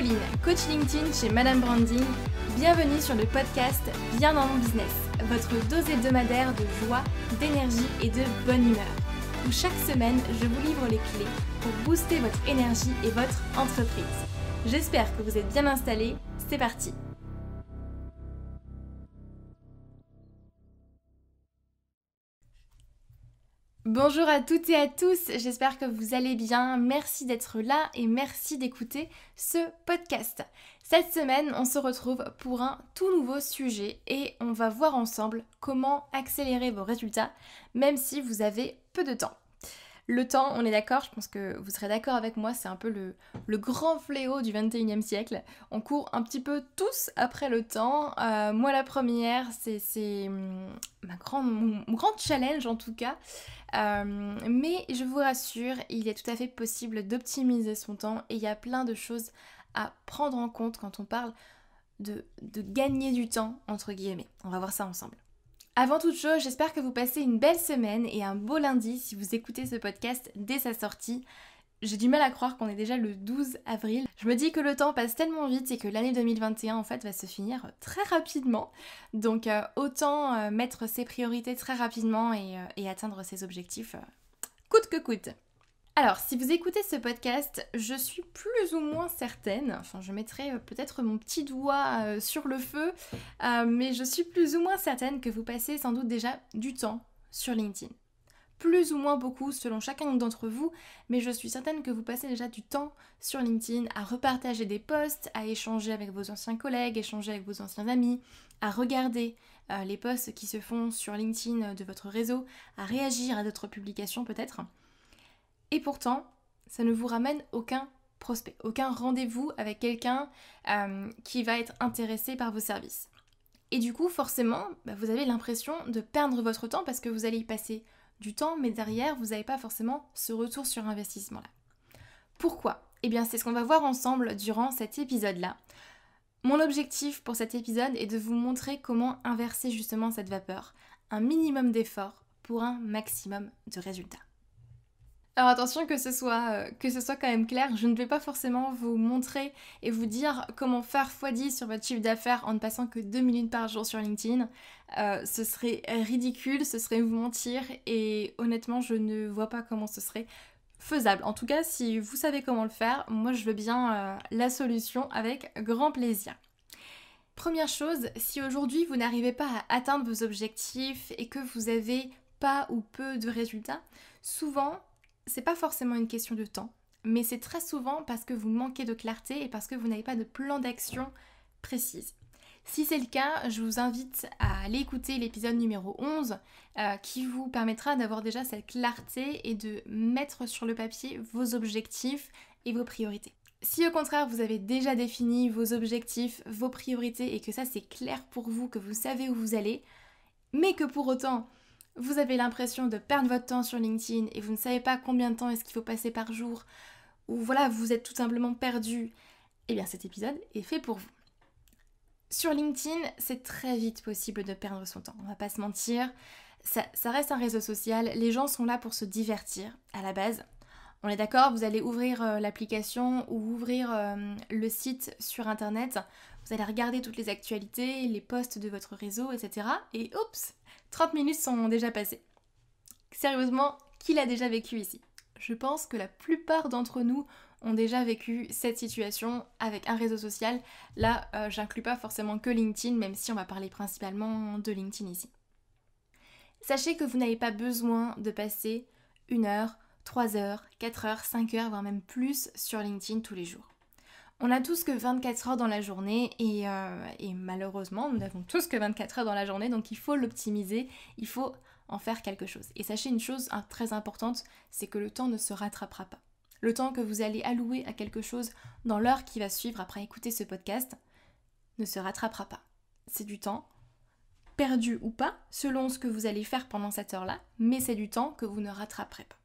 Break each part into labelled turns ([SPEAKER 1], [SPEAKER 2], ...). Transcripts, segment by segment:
[SPEAKER 1] Pauline, coach LinkedIn chez Madame Branding. Bienvenue sur le podcast Bien dans mon business, votre dose hebdomadaire de joie, d'énergie et de bonne humeur, où chaque semaine je vous livre les clés pour booster votre énergie et votre entreprise. J'espère que vous êtes bien installés, c'est parti. Bonjour à toutes et à tous, j'espère que vous allez bien, merci d'être là et merci d'écouter ce podcast. Cette semaine, on se retrouve pour un tout nouveau sujet et on va voir ensemble comment accélérer vos résultats, même si vous avez peu de temps. Le temps, on est d'accord, je pense que vous serez d'accord avec moi, c'est un peu le grand fléau du 21e siècle. On court un petit peu tous après le temps. Moi la première, c'est mon grand challenge en tout cas. Mais je vous rassure, il est tout à fait possible d'optimiser son temps et il y a plein de choses à prendre en compte quand on parle de gagner du temps, entre guillemets. On va voir ça ensemble. Avant toute chose, j'espère que vous passez une belle semaine et un beau lundi si vous écoutez ce podcast dès sa sortie. J'ai du mal à croire qu'on est déjà le 12 avril. Je me dis que le temps passe tellement vite et que l'année 2021 en fait va se finir très rapidement. Donc autant mettre ses priorités très rapidement et atteindre ses objectifs coûte que coûte. Alors, si vous écoutez ce podcast, je suis plus ou moins certaine, enfin je mettrai peut-être mon petit doigt sur le feu, mais je suis plus ou moins certaine que vous passez sans doute déjà du temps sur LinkedIn. Plus ou moins beaucoup selon chacun d'entre vous, mais je suis certaine que vous passez déjà du temps sur LinkedIn à repartager des posts, à échanger avec vos anciens collègues, échanger avec vos anciens amis, à regarder les posts qui se font sur LinkedIn de votre réseau, à réagir à d'autres publications peut-être. Et pourtant, ça ne vous ramène aucun prospect, aucun rendez-vous avec quelqu'un qui va être intéressé par vos services. Et du coup, forcément, vous avez l'impression de perdre votre temps parce que vous allez y passer du temps, mais derrière, vous n'avez pas forcément ce retour sur investissement-là. Pourquoi ? Eh bien, c'est ce qu'on va voir ensemble durant cet épisode-là. Mon objectif pour cet épisode est de vous montrer comment inverser justement cette vapeur. Un minimum d'effort pour un maximum de résultats. Alors attention que ce soit quand même clair, je ne vais pas forcément vous montrer et vous dire comment faire x10 sur votre chiffre d'affaires en ne passant que 2 minutes par jour sur LinkedIn. Ce serait ridicule, ce serait vous mentir et honnêtement je ne vois pas comment ce serait faisable. En tout cas si vous savez comment le faire, moi je veux bien la solution avec grand plaisir. Première chose, si aujourd'hui vous n'arrivez pas à atteindre vos objectifs et que vous avez pas ou peu de résultats, souvent c'est pas forcément une question de temps, mais c'est très souvent parce que vous manquez de clarté et parce que vous n'avez pas de plan d'action précise. Si c'est le cas, je vous invite à aller écouter l'épisode numéro 11 qui vous permettra d'avoir déjà cette clarté et de mettre sur le papier vos objectifs et vos priorités. Si au contraire vous avez déjà défini vos objectifs, vos priorités et que ça c'est clair pour vous, que vous savez où vous allez, mais que pour autant vous avez l'impression de perdre votre temps sur LinkedIn et vous ne savez pas combien de temps est-ce qu'il faut passer par jour, ou voilà, vous êtes tout simplement perdu, eh bien cet épisode est fait pour vous. Sur LinkedIn, c'est très vite possible de perdre son temps, on va pas se mentir, ça reste un réseau social, les gens sont là pour se divertir à la base. On est d'accord, vous allez ouvrir l'application ou ouvrir le site sur internet, vous allez regarder toutes les actualités, les posts de votre réseau, etc. Et oups, 30 minutes sont déjà passées. Sérieusement, qui l'a déjà vécu ici ? Je pense que la plupart d'entre nous ont déjà vécu cette situation avec un réseau social. Là, j'inclus pas forcément que LinkedIn, même si on va parler principalement de LinkedIn ici. Sachez que vous n'avez pas besoin de passer 1 heure, 3 heures, 4 heures, 5 heures, voire même plus sur LinkedIn tous les jours. On n'a tous que 24 heures dans la journée et malheureusement, nous n'avons tous que 24 heures dans la journée, donc il faut l'optimiser, il faut en faire quelque chose. Et sachez une chose très importante, c'est que le temps ne se rattrapera pas. Le temps que vous allez allouer à quelque chose dans l'heure qui va suivre après écouter ce podcast ne se rattrapera pas. C'est du temps perdu ou pas, selon ce que vous allez faire pendant cette heure-là, mais c'est du temps que vous ne rattraperez pas.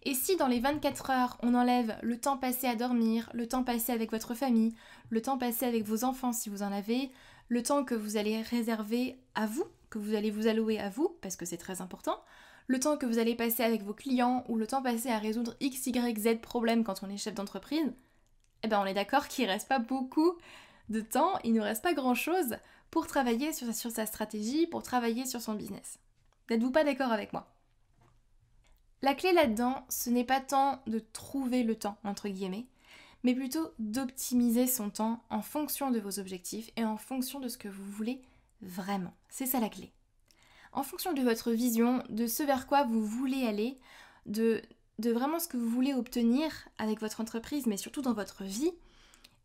[SPEAKER 1] Et si dans les 24 heures, on enlève le temps passé à dormir, le temps passé avec votre famille, le temps passé avec vos enfants si vous en avez, le temps que vous allez réserver à vous, que vous allez vous allouer à vous, parce que c'est très important, le temps que vous allez passer avec vos clients ou le temps passé à résoudre X, Y, Z problèmes quand on est chef d'entreprise, eh ben on est d'accord qu'il ne reste pas beaucoup de temps, il ne reste pas grand-chose pour travailler sur sa stratégie, pour travailler sur son business. N'êtes-vous pas d'accord avec moi? La clé là-dedans, ce n'est pas tant de trouver le temps, entre guillemets, mais plutôt d'optimiser son temps en fonction de vos objectifs et en fonction de ce que vous voulez vraiment. C'est ça la clé. En fonction de votre vision, de ce vers quoi vous voulez aller, de vraiment ce que vous voulez obtenir avec votre entreprise, mais surtout dans votre vie,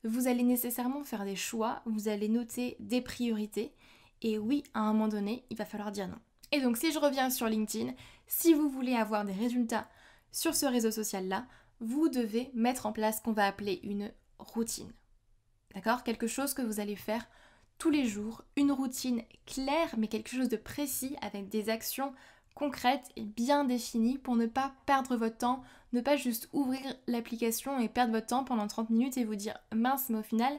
[SPEAKER 1] vous allez nécessairement faire des choix, vous allez noter des priorités, et oui, à un moment donné, il va falloir dire non. Et donc si je reviens sur LinkedIn, si vous voulez avoir des résultats sur ce réseau social-là, vous devez mettre en place ce qu'on va appeler une routine. D'accord? Quelque chose que vous allez faire tous les jours, une routine claire, mais quelque chose de précis avec des actions concrètes et bien définies pour ne pas perdre votre temps, ne pas juste ouvrir l'application et perdre votre temps pendant 30 minutes et vous dire mince, mais au final,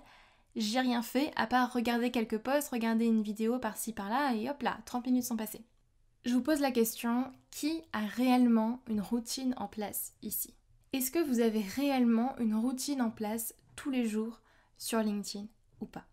[SPEAKER 1] j'ai rien fait à part regarder quelques posts, regarder une vidéo par-ci par-là et hop là, 30 minutes sont passées. Je vous pose la question, qui a réellement une routine en place ici? Est-ce que vous avez réellement une routine en place tous les jours sur LinkedIn ou pas?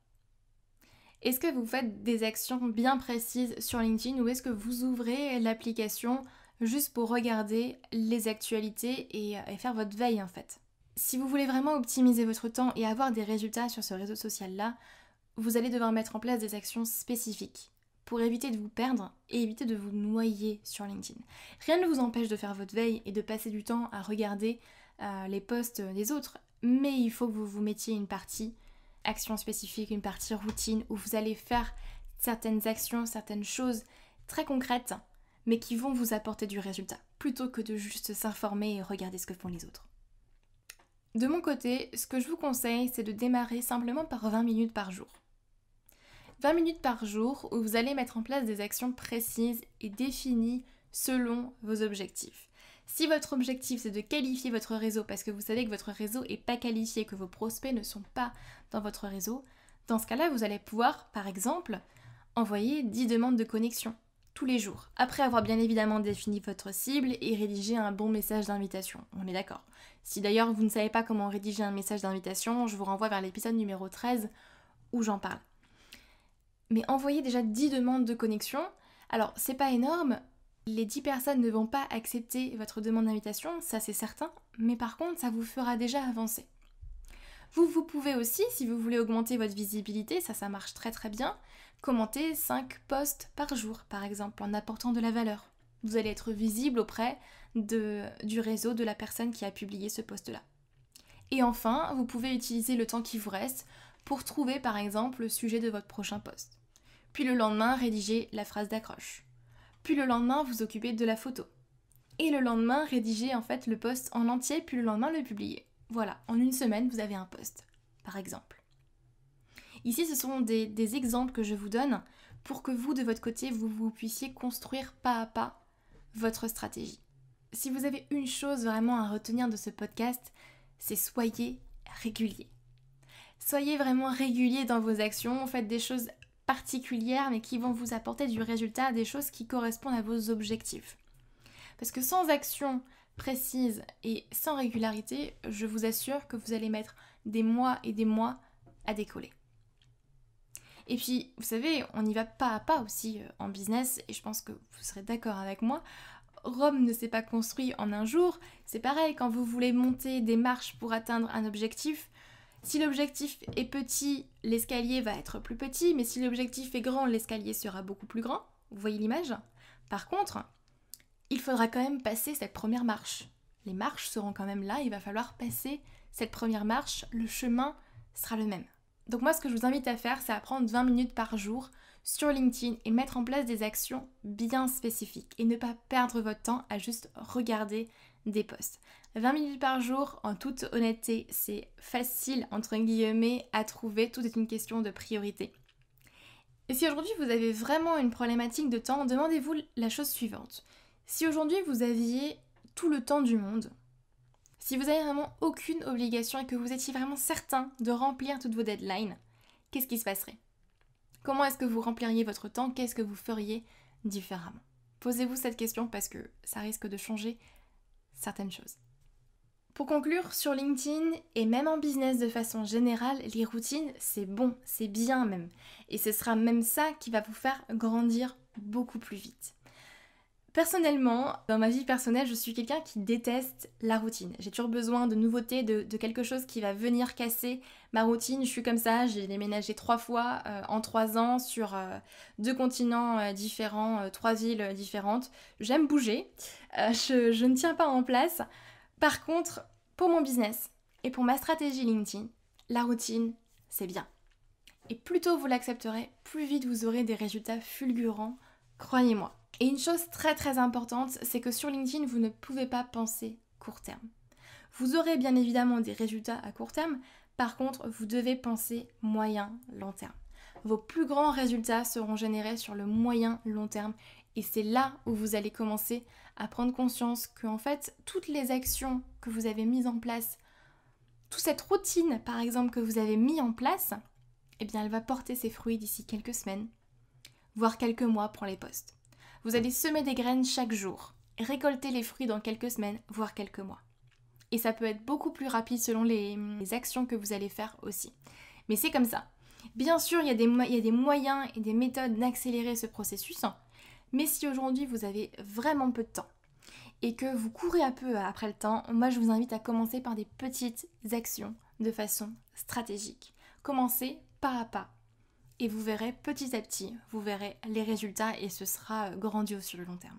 [SPEAKER 1] Est-ce que vous faites des actions bien précises sur LinkedIn ou est-ce que vous ouvrez l'application juste pour regarder les actualités et faire votre veille en fait? Si vous voulez vraiment optimiser votre temps et avoir des résultats sur ce réseau social-là, vous allez devoir mettre en place des actions spécifiques pour éviter de vous perdre et éviter de vous noyer sur LinkedIn. Rien ne vous empêche de faire votre veille et de passer du temps à regarder les posts des autres, mais il faut que vous vous mettiez une partie action spécifique, une partie routine où vous allez faire certaines actions, certaines choses très concrètes, mais qui vont vous apporter du résultat, plutôt que de juste s'informer et regarder ce que font les autres. De mon côté, ce que je vous conseille, c'est de démarrer simplement par 20 minutes par jour. 20 minutes par jour où vous allez mettre en place des actions précises et définies selon vos objectifs. Si votre objectif c'est de qualifier votre réseau parce que vous savez que votre réseau n'est pas qualifié, que vos prospects ne sont pas dans votre réseau, dans ce cas-là, vous allez pouvoir, par exemple, envoyer 10 demandes de connexion tous les jours, après avoir bien évidemment défini votre cible et rédigé un bon message d'invitation. On est d'accord. Si d'ailleurs vous ne savez pas comment rédiger un message d'invitation, je vous renvoie vers l'épisode numéro 13 où j'en parle. Mais envoyez déjà 10 demandes de connexion. Alors, c'est pas énorme, les 10 personnes ne vont pas accepter votre demande d'invitation, ça c'est certain, mais par contre, ça vous fera déjà avancer. Vous pouvez aussi, si vous voulez augmenter votre visibilité, ça marche très très bien, commenter 5 posts par jour, par exemple, en apportant de la valeur. Vous allez être visible auprès du réseau de la personne qui a publié ce post-là. Et enfin, vous pouvez utiliser le temps qui vous reste pour trouver par exemple le sujet de votre prochain post. Puis le lendemain, rédiger la phrase d'accroche. Puis le lendemain, vous occuper de la photo. Et le lendemain, rédiger en fait le post en entier, puis le lendemain, le publier. Voilà, en une semaine, vous avez un post, par exemple. Ici, ce sont des exemples que je vous donne pour que vous, de votre côté, vous puissiez construire pas à pas votre stratégie. Si vous avez une chose vraiment à retenir de ce podcast, c'est soyez régulier. Soyez vraiment régulier dans vos actions, faites des choses particulières mais qui vont vous apporter du résultat, des choses qui correspondent à vos objectifs. Parce que sans action précise et sans régularité, je vous assure que vous allez mettre des mois et des mois à décoller. Et puis, vous savez, on y va pas à pas aussi en business, et je pense que vous serez d'accord avec moi. Rome ne s'est pas construit en un jour. C'est pareil, quand vous voulez monter des marches pour atteindre un objectif, si l'objectif est petit, l'escalier va être plus petit, mais si l'objectif est grand, l'escalier sera beaucoup plus grand. Vous voyez l'image? Par contre, il faudra quand même passer cette première marche. Les marches seront quand même là, il va falloir passer cette première marche, le chemin sera le même. Donc moi, ce que je vous invite à faire, c'est à prendre 20 minutes par jour sur LinkedIn et mettre en place des actions bien spécifiques et ne pas perdre votre temps à juste regarder des posts. 20 minutes par jour, en toute honnêteté, c'est facile entre guillemets à trouver, tout est une question de priorité. Et si aujourd'hui vous avez vraiment une problématique de temps, demandez-vous la chose suivante. Si aujourd'hui vous aviez tout le temps du monde, si vous n'avez vraiment aucune obligation et que vous étiez vraiment certain de remplir toutes vos deadlines, qu'est-ce qui se passerait? Comment est-ce que vous rempliriez votre temps? Qu'est-ce que vous feriez différemment? Posez-vous cette question parce que ça risque de changer certaines choses. Pour conclure, sur LinkedIn et même en business de façon générale, les routines, c'est bon, c'est bien même. Et ce sera même ça qui va vous faire grandir beaucoup plus vite. Personnellement, dans ma vie personnelle, je suis quelqu'un qui déteste la routine. J'ai toujours besoin de nouveautés, de quelque chose qui va venir casser ma routine. Je suis comme ça, j'ai déménagé 3 fois en 3 ans sur 2 continents différents, 3 villes différentes. J'aime bouger, je ne tiens pas en place. Par contre, pour mon business et pour ma stratégie LinkedIn, la routine, c'est bien. Et plus tôt vous l'accepterez, plus vite vous aurez des résultats fulgurants, croyez-moi. Et une chose très très importante, c'est que sur LinkedIn, vous ne pouvez pas penser court terme. Vous aurez bien évidemment des résultats à court terme, par contre, vous devez penser moyen, long terme. Vos plus grands résultats seront générés sur le moyen, long terme, et c'est là où vous allez commencer à prendre conscience que en fait, toutes les actions que vous avez mises en place, toute cette routine par exemple que vous avez mis en place, eh bien elle va porter ses fruits d'ici quelques semaines, voire quelques mois pour les posts. Vous allez semer des graines chaque jour et récolter les fruits dans quelques semaines, voire quelques mois. Et ça peut être beaucoup plus rapide selon les actions que vous allez faire aussi. Mais c'est comme ça. Bien sûr, il y a des moyens et des méthodes d'accélérer ce processus, mais si aujourd'hui vous avez vraiment peu de temps et que vous courez un peu après le temps, moi je vous invite à commencer par des petites actions de façon stratégique. Commencez pas à pas. Et vous verrez petit à petit, vous verrez les résultats et ce sera grandiose sur le long terme.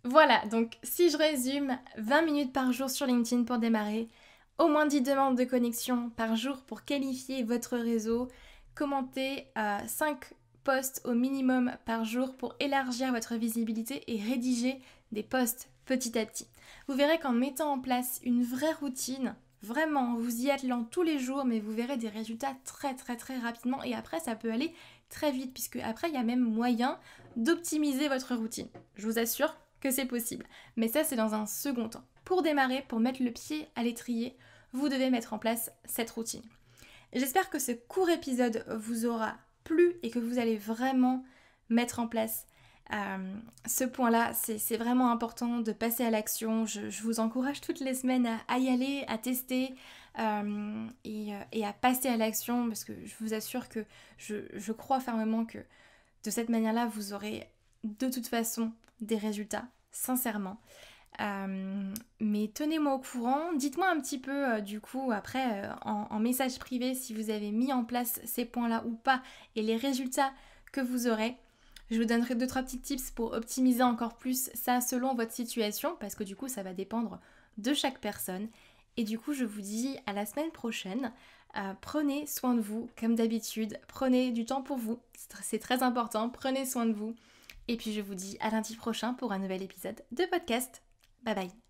[SPEAKER 1] Voilà, donc si je résume, 20 minutes par jour sur LinkedIn pour démarrer, au moins 10 demandes de connexion par jour pour qualifier votre réseau, commentez 5 posts au minimum par jour pour élargir votre visibilité et rédiger des posts petit à petit. Vous verrez qu'en mettant en place une vraie routine, vraiment, vous y attelant tous les jours, mais vous verrez des résultats très très très rapidement et après ça peut aller très vite puisque après il y a même moyen d'optimiser votre routine. Je vous assure que c'est possible, mais ça c'est dans un second temps. Pour démarrer, pour mettre le pied à l'étrier, vous devez mettre en place cette routine. J'espère que ce court épisode vous aura plu et que vous allez vraiment mettre en place ce point-là. C'est vraiment important de passer à l'action. Je vous encourage toutes les semaines à y aller, à tester et à passer à l'action parce que je vous assure que je crois fermement que de cette manière-là, vous aurez de toute façon des résultats, sincèrement. Mais tenez-moi au courant, dites-moi un petit peu du coup après en message privé si vous avez mis en place ces points-là ou pas et les résultats que vous aurez. Je vous donnerai 2-3 petits tips pour optimiser encore plus ça selon votre situation parce que du coup ça va dépendre de chaque personne. Et du coup je vous dis à la semaine prochaine. Prenez soin de vous comme d'habitude, prenez du temps pour vous, c'est très important, prenez soin de vous. Et puis je vous dis à lundi prochain pour un nouvel épisode de podcast. Bye bye.